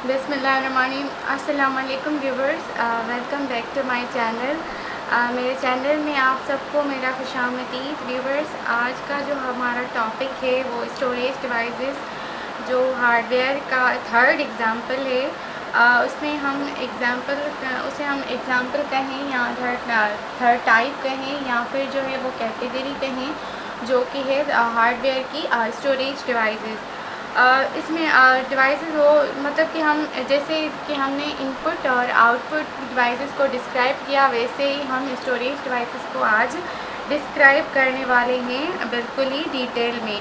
बिस्मिल्लाहिर्रहमानिर्रहीम। अस्सलाम वालेकुम viewers, welcome back to my channel. मेरे चैनल में आप सबको मेरा खुशामदीद। व्यूवर्स, आज का जो हमारा टॉपिक है वो स्टोरेज डिवाइसेस, जो हार्डवेयर का थर्ड एग्ज़ाम्पल है। उसमें हम उसे हम एग्ज़ाम्पल कहें या थर्ड टाइप कहें या फिर जो है वो कैटेगरी कहें, जो कि है हार्डवेयर की स्टोरेज डिवाइसेस। इसमें डिवाइसेस वो मतलब कि हम जैसे कि हमने इनपुट और आउटपुट डिवाइसेस को डिस्क्राइब किया, वैसे ही हम स्टोरेज डिवाइसेस को आज डिस्क्राइब करने वाले हैं बिल्कुल ही डिटेल में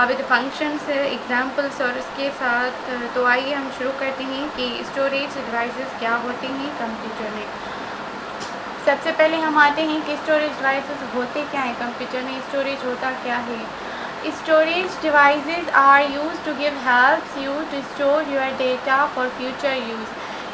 विद फंक्शंस, एग्जांपल्स। और उसके साथ तो आइए हम शुरू करते हैं कि स्टोरेज डिवाइसेस क्या होते हैं कंप्यूटर में। सबसे पहले हम आते हैं कि स्टोरेज डिवाइसेस होते क्या हैं कंप्यूटर में, स्टोरेज होता क्या है। Storage devices are used to give helps you to store your data for future use.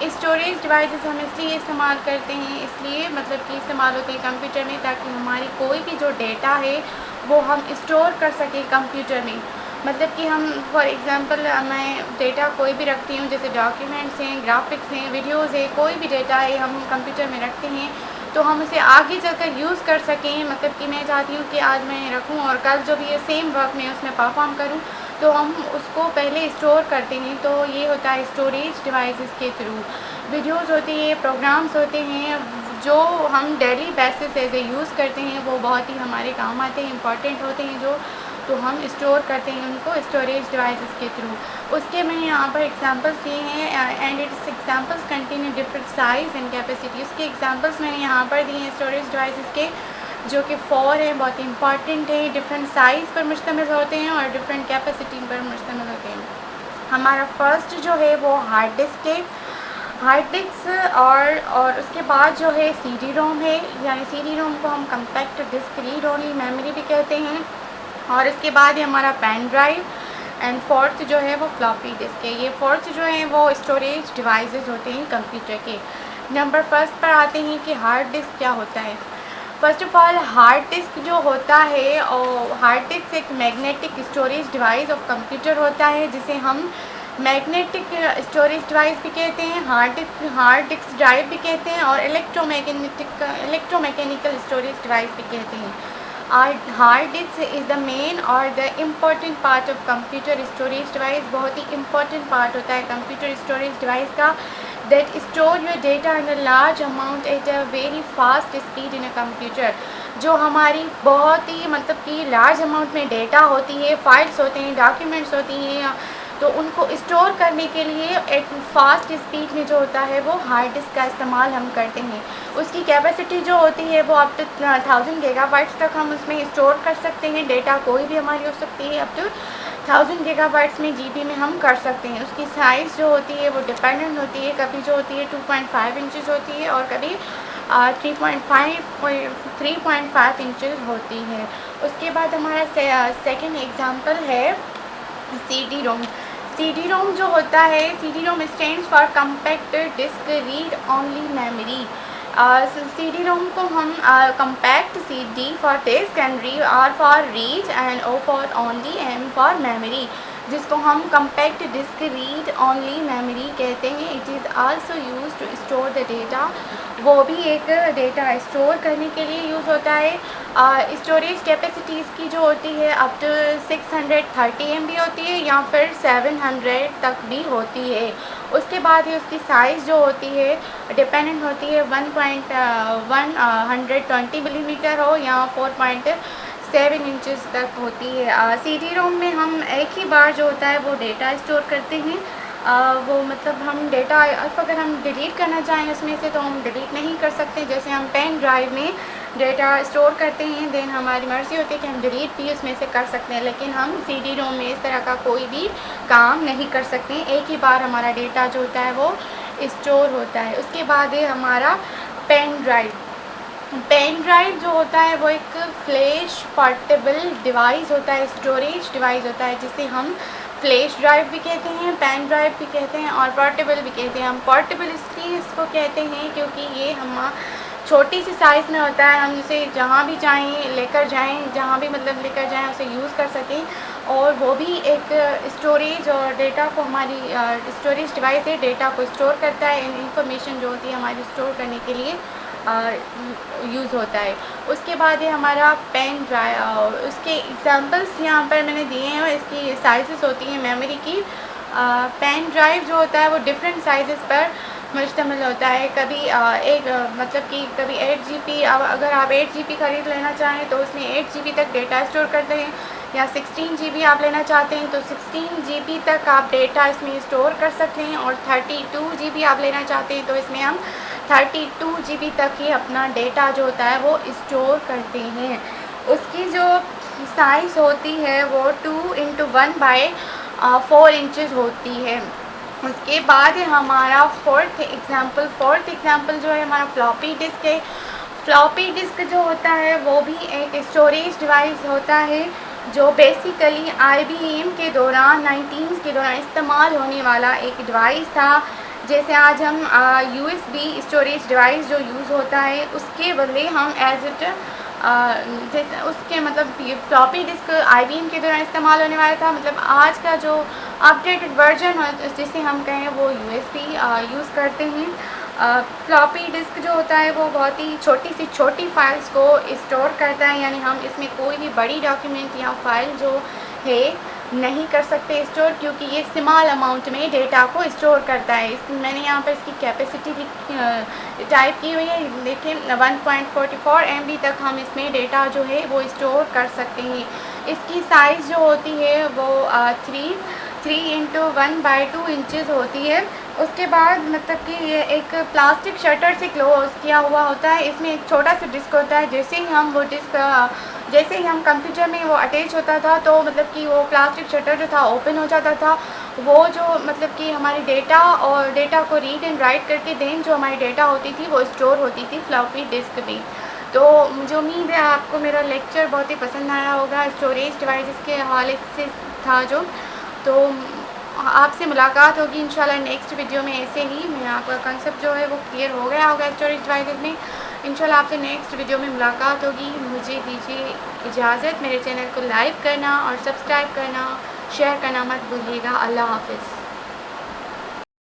Storage devices हम इसलिए इस्तेमाल करते हैं, इसलिए मतलब कि इस्तेमाल होते हैं कंप्यूटर में, ताकि हमारी कोई भी जो डेटा है वो हम स्टोर कर सकें कंप्यूटर में। मतलब कि हम फॉर एग्ज़ाम्पल मैं डेटा कोई भी रखती हूँ, जैसे डॉक्यूमेंट्स हैं, ग्राफिक्स हैं, वीडियोज़ है, कोई भी डेटा है हम कंप्यूटर में रखते हैं तो हम उसे आगे चलकर यूज़ कर सकें। मतलब कि मैं चाहती हूँ कि आज मैं रखूँ और कल जो भी ये सेम वर्क मैं उसमें परफॉर्म करूँ, तो हम उसको पहले स्टोर करते हैं। तो ये होता है स्टोरेज डिवाइसेस के थ्रू। वीडियोज़ होती है, प्रोग्राम्स होते हैं जो हम daily basis as a use करते हैं, वो बहुत ही हमारे काम आते हैं, इंपॉर्टेंट होते हैं जो, तो हम स्टोर करते हैं उनको स्टोरेज डिवाइसेस के थ्रू। उसके मैंने यहाँ पर एग्जांपल्स दिए हैं and it's examples contain different size and capacity. उसके एग्जांपल्स मैंने यहाँ पर दिए हैं स्टोरेज डिवाइसेस के, जो कि 4 हैं, बहुत इंपॉर्टेंट है, डिफरेंट साइज़ पर मुश्तमिल होते हैं और डिफरेंट कैपेसिटी पर मुश्तमिल होते हैं। हमारा फर्स्ट जो है वो हार्ड डिस्क है, हार्ड डिस्क और उसके बाद जो है CD रोम है, यानी CD रोम को हम compact disc read only memory भी कहते हैं। और इसके बाद है हमारा पेन ड्राइव एंड फोर्थ जो है वो फ्लॉपी डिस्क है। ये फोर्थ जो है वो स्टोरेज डिवाइसेस होते हैं कंप्यूटर के। नंबर फर्स्ट पर आते हैं कि हार्ड डिस्क क्या होता है। First of all, hard disk जो होता है, और हार्ड डिस्क एक magnetic storage device of computer होता है, जिसे हम मैग्नेटिक स्टोरेज डिवाइस भी कहते हैं, हार्ड डिस्क ड्राइव भी कहते हैं, और इलेक्ट्रोमैकेनिकल स्टोरेज डिवाइस भी कहते हैं। Hard disk is the main और the important part of computer storage device. बहुत ही इम्पॉर्टेंट पार्ट होता है कंप्यूटर स्टोरेज डिवाइस का, that store your data in a large amount at a very fast speed in a computer. जो हमारी बहुत ही मतलब कि लार्ज अमाउंट में डेटा होती है, फाइल्स होते हैं, डॉक्यूमेंट्स होती हैं, तो उनको स्टोर करने के लिए एक फास्ट स्पीड में जो होता है वो हार्ड डिस्क का इस्तेमाल हम करते हैं। उसकी कैपेसिटी जो होती है वो अप टू 1000 गीगाबाइट्स तक हम उसमें स्टोर कर सकते हैं। डेटा कोई भी हमारी हो सकती है, अप टू 1000 गीगाबाइट्स में GB में हम कर सकते हैं। उसकी साइज़ जो होती है वो डिपेंडेंट होती है, कभी जो होती है 2.5 इंचज़ होती है और कभी 3.5 इंचज़ होती है। उसके बाद हमारा सेकेंड एग्ज़ाम्पल है CD रोम। CD रोम जो होता है, CD ROM stands for compact disc read only memory. CD ROM को हम compact CD for disc and री, R for read and O for only, M for memory, जिसको हम compact disc read only memory कहते हैं। It is also use to store the data. वो भी एक डेटा स्टोर करने के लिए यूज़ होता है। स्टोरेज कैपेसिटीज़ की जो होती है अप टू 630 MB होती है या फिर 700 तक भी होती है। उसके बाद ही उसकी साइज़ जो होती है डिपेंडेंट होती है 1.120 मिलीमीटर हो या 4.7 इंचज़ तक होती है। CD रोम में हम एक ही बार जो होता है वो डेटा स्टोर करते हैं। वो मतलब हम डेटा अगर हम डिलीट करना चाहें उसमें से तो हम डिलीट नहीं कर सकते। जैसे हम पेन ड्राइव में डेटा स्टोर करते हैं, देन हमारी मर्ज़ी होती है कि हम डिलीट भी उसमें से कर सकते हैं, लेकिन हम CD रोम में इस तरह का कोई भी काम नहीं कर सकते। एक ही बार हमारा डेटा जो होता है वो स्टोर होता है। उसके बाद है हमारा पेन ड्राइव। पेन ड्राइव जो होता है वो एक फ्लैश पोर्टेबल डिवाइस होता है, स्टोरेज डिवाइस होता है, जिसे हम फ्लैश ड्राइव भी कहते हैं, पेन ड्राइव भी कहते हैं और पोर्टेबल भी कहते हैं। हम पोर्टेबल इसलिए इसको कहते हैं क्योंकि ये हम छोटी सी साइज़ में होता है, हम इसे जहाँ भी चाहें लेकर जाएं, जहाँ भी मतलब लेकर जाएं उसे यूज़ कर सकें। और वो भी एक स्टोरेज और डेटा को हमारी स्टोरेज डिवाइस है, डेटा को स्टोर करता है, इंफॉर्मेशन जो होती है हमारी स्टोर करने के लिए यूज़ होता है। उसके बाद ये हमारा पेन ड्राइव, उसके एग्जांपल्स यहाँ पर मैंने दिए हैं और इसकी साइज़ेस होती हैं मेमोरी की। पेन ड्राइव जो होता है वो डिफरेंट साइज़ पर मुश्तमिल होता है। कभी मतलब कि कभी 8 GB, अगर आप 8 GB ख़रीद लेना चाहें तो उसमें 8 GB तक डेटा स्टोर करते हैं, या 16 GB आप लेना चाहते हैं तो 16 GB तक आप डेटा इसमें स्टोर कर सकते हैं, और 32 GB आप लेना चाहते हैं तो इसमें हम 32 GB तक ही अपना डेटा जो होता है वो स्टोर करते हैं। उसकी जो साइज़ होती है वो 2x1/4 इंचज़ होती है। उसके बाद हमारा फोर्थ एग्ज़ाम्पल जो है हमारा फ्लॉपी डिस्क है। फ्लॉपी डिस्क जो होता है वो भी एक स्टोरेज डिवाइस होता है, जो बेसिकली IBM के दौरान 19 के दौरान इस्तेमाल होने वाला एक डिवाइस था। जैसे आज हम USB स्टोरेज डिवाइस जो यूज़ होता है उसके बदले हम एज इट जैसे उसके मतलब ये फ्लॉपी डिस्क IBM के दौरान इस्तेमाल होने वाला था। मतलब आज का जो अपडेटेड वर्जन जिसे हम कहें वो USB यूज़ करते हैं। फ्लॉपी डिस्क जो होता है वो बहुत ही छोटी सी छोटी फाइल्स को स्टोर करता है, यानी हम इसमें कोई भी बड़ी डॉक्यूमेंट या फाइल जो है नहीं कर सकते स्टोर, क्योंकि ये स्मॉल अमाउंट में डेटा को स्टोर करता है। मैंने यहाँ पर इसकी कैपेसिटी भी टाइप की हुई है, देखिए 1.44 MB तक हम इसमें डेटा जो है वो स्टोर कर सकते हैं। इसकी साइज़ जो होती है वो 3x1/2 इंचज़ होती है। उसके बाद मतलब कि ये एक प्लास्टिक शटर से क्लोज किया हुआ होता है। इसमें एक छोटा सा डिस्क होता है, जैसे ही हम कंप्यूटर में वो अटैच होता था तो मतलब कि वो प्लास्टिक शटर जो था ओपन हो जाता था। वो जो मतलब कि हमारे डेटा को रीड एंड राइट करके देन जो हमारी डेटा होती थी वो स्टोर होती थी फ्लॉपी डिस्क में। तो मुझे उम्मीद है आपको मेरा लेक्चर बहुत ही पसंद आया होगा। स्टोरेज डिवाइसेस के हवाले से था जो, तो आपसे मुलाकात होगी इंशाल्लाह नेक्स्ट वीडियो में। ऐसे ही मैं आपका कंसेप्ट जो है वो क्लियर हो गया होगा स्टोरेज डिवाइसेस में। इंशाल्लाह आपसे नेक्स्ट वीडियो में मुलाकात होगी। मुझे दीजिए इजाज़त। मेरे चैनल को लाइक करना और सब्सक्राइब करना, शेयर करना मत भूलिएगा। अल्लाह हाफ़िज़।